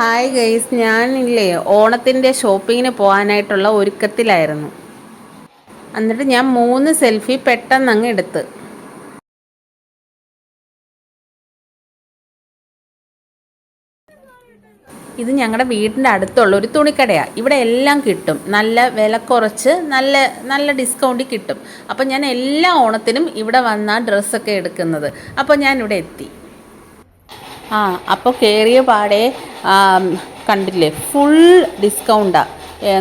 Hi guys, ഞാനില്ലേ ഓണത്തിൻ്റെ ഷോപ്പിങ്ങിന് പോകാനായിട്ടുള്ള ഒരുക്കത്തിലായിരുന്നു. എന്നിട്ട് ഞാൻ 3 സെൽഫി പെട്ടെന്ന് അങ്ങ് എടുത്ത്. ഇത് ഞങ്ങളുടെ വീടിൻ്റെ അടുത്തുള്ള ഒരു തുണിക്കടയാണ്. ഇവിടെ എല്ലാം കിട്ടും, നല്ല വില കുറച്ച് നല്ല നല്ല ഡിസ്കൗണ്ടിൽ കിട്ടും. അപ്പോൾ ഞാൻ എല്ലാ ഓണത്തിനും ഇവിടെ വന്നാണ് ഡ്രസ്സൊക്കെ എടുക്കുന്നത്. അപ്പോൾ ഞാൻ ഇവിടെ എത്തി. അപ്പോൾ കയറിയ പാടെ കണ്ടില്ലേ, ഫുൾ ഡിസ്കൗണ്ടാണ്.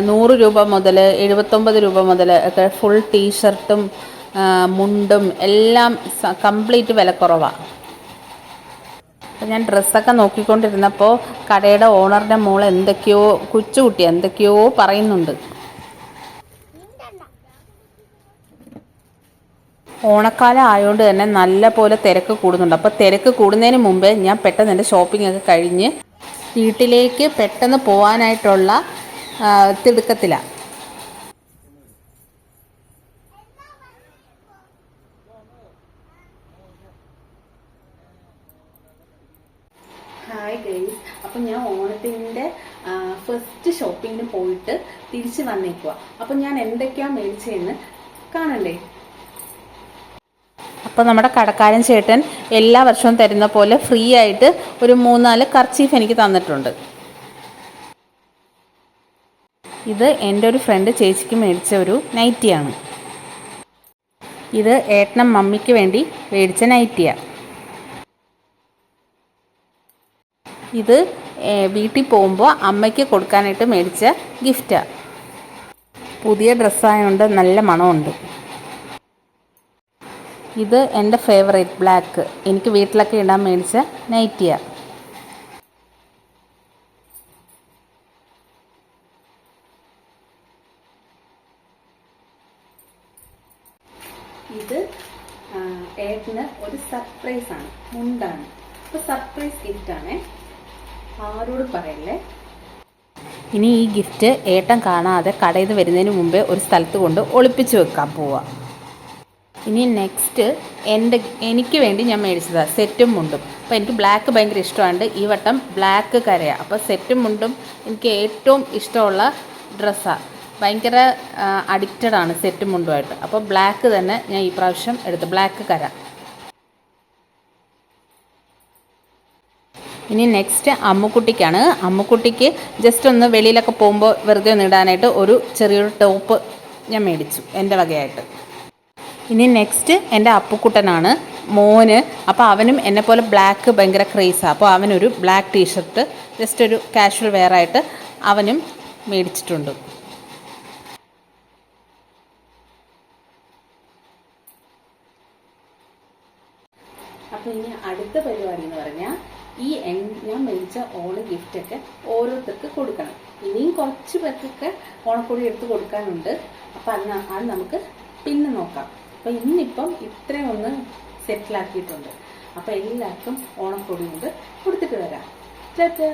100 രൂപ മുതൽ 79 രൂപ മുതൽ ഒക്കെ ഫുൾ ടീഷർട്ടും മുണ്ടും എല്ലാം കംപ്ലീറ്റ് വിലക്കുറവാണ്. അപ്പോൾ ഞാൻ ഡ്രസ്സൊക്കെ നോക്കിക്കൊണ്ടിരുന്നപ്പോൾ കടയുടെ ഓണറിൻ്റെ മോൾ എന്തൊക്കെയോ കൊച്ചുകുട്ടി എന്തൊക്കെയോ പറയുന്നുണ്ട്. ഓണക്കാലം ആയതുകൊണ്ട് തന്നെ നല്ല പോലെ തിരക്ക് കൂടുന്നുണ്ട്. അപ്പോൾ തിരക്ക് കൂടുന്നതിന് മുമ്പേ ഞാൻ പെട്ടെന്ന് എൻ്റെ ഷോപ്പിംഗ് ഒക്കെ കഴിഞ്ഞ് വീട്ടിലേക്ക് പെട്ടെന്ന് പോകാനായിട്ടുള്ള തിടുക്കത്തിലാണ്. ഹായ് ഗൈസ്, അപ്പം ഞാൻ ഓണത്തിൻ്റെ ഫസ്റ്റ് ഷോപ്പിങ്ങിന് പോയിട്ട് തിരിച്ച് വന്നേക്കുക. അപ്പം ഞാൻ എന്തൊക്കെയാണ് മേടിച്ചതെന്ന് കാണണ്ടേ? അപ്പോൾ നമ്മുടെ കടക്കാരൻ ചേട്ടൻ എല്ലാ വർഷവും തരുന്ന പോലെ ഫ്രീ ആയിട്ട് ഒരു 3-4 കർച്ചീഫ് എനിക്ക് തന്നിട്ടുണ്ട്. ഇത് എൻ്റെ ഒരു ഫ്രണ്ട് ചേച്ചിക്ക് മേടിച്ച ഒരു നൈറ്റിയാണ്. ഇത് ഏട്ടനും മമ്മിക്ക് വേണ്ടി മേടിച്ച നൈറ്റിയാണ്. ഇത് വീട്ടിൽ പോകുമ്പോൾ അമ്മയ്ക്ക് കൊടുക്കാനായിട്ട് മേടിച്ച ഗിഫ്റ്റാണ്. പുതിയ ഡ്രസ്സായതുകൊണ്ട് നല്ല മണമുണ്ട്. ഇത് എൻ്റെ ഫേവറേറ്റ് ബ്ലാക്ക്, എനിക്ക് വീട്ടിലൊക്കെ ഇടാൻ മേടിച്ച നൈറ്റിയാണ്. ഇത് ഏട്ടന് ഒരു സർപ്രൈസാണ്, മുണ്ടാണ്. അപ്പോൾ സർപ്രൈസ് ഗിഫ്റ്റാണേ, ആരോട് പറയല്ലേ. ഇനി ഈ ഗിഫ്റ്റ് ഏട്ടൻ കാണാതെ കടയിൽ നിന്ന് വരുന്നതിന് മുമ്പേ ഒരു സ്ഥലത്ത് കൊണ്ട് ഒളിപ്പിച്ച് വെക്കാൻ പോവാം. ഇനി നെക്സ്റ്റ് എനിക്ക് വേണ്ടി ഞാൻ മേടിച്ചതാണ് സെറ്റും മുണ്ടും. അപ്പോൾ എനിക്ക് ബ്ലാക്ക് ഭയങ്കര ഇഷ്ടമാണ്. ഈ വട്ടം ബ്ലാക്ക് കരയാണ്. അപ്പോൾ സെറ്റും മുണ്ടും എനിക്ക് ഏറ്റവും ഇഷ്ടമുള്ള ഡ്രസ്സാണ്. ഭയങ്കര അഡിക്റ്റഡാണ് സെറ്റും മുണ്ടുമായിട്ട്. അപ്പോൾ ബ്ലാക്ക് തന്നെ ഞാൻ ഈ പ്രാവശ്യം എടുത്തു, ബ്ലാക്ക് കര. ഇനി നെക്സ്റ്റ് അമ്മുക്കുട്ടിക്കാണ്. അമ്മുക്കുട്ടിക്ക് ജസ്റ്റ് ഒന്ന് വെളിയിലൊക്കെ പോകുമ്പോൾ വെറുതെ ഒന്ന് ഇടാനായിട്ട് ഒരു ചെറിയൊരു ടോപ്പ് ഞാൻ മേടിച്ചു എൻ്റെ വകയായിട്ട്. ഇനി നെക്സ്റ്റ് എൻ്റെ അപ്പുക്കുട്ടനാണ്, മോന്. അപ്പോൾ അവനും എന്നെപ്പോലെ ബ്ലാക്ക് ഭയങ്കര ക്രേസാണ്. അപ്പോൾ അവനൊരു ബ്ലാക്ക് ടീഷർട്ട് ജസ്റ്റ് ഒരു കാഷ്വൽ വെയറായിട്ട് അവനും മേടിച്ചിട്ടുണ്ട്. അപ്പോൾ ഇനി അടുത്ത പരിപാടി എന്ന് പറഞ്ഞാൽ ഞാൻ മേടിച്ച ഓണ ഗിഫ്റ്റൊക്കെ ഓരോരുത്തർക്ക് കൊടുക്കണം. ഇനിയും കുറച്ച് പേർക്കൊക്കെ ഓണക്കൊടി എടുത്ത് കൊടുക്കാനുണ്ട്. അപ്പോൾ അത് നമുക്ക് പിന്നെ നോക്കാം. അപ്പോൾ ഇന്നിപ്പം ഇത്രയും ഒന്ന് സെറ്റിലാക്കിയിട്ടുണ്ട്. അപ്പോൾ എല്ലാവർക്കും ഓണക്കൊടി കൊണ്ട് കൊടുത്തിട്ട് വരാം. ടാറ്റാ.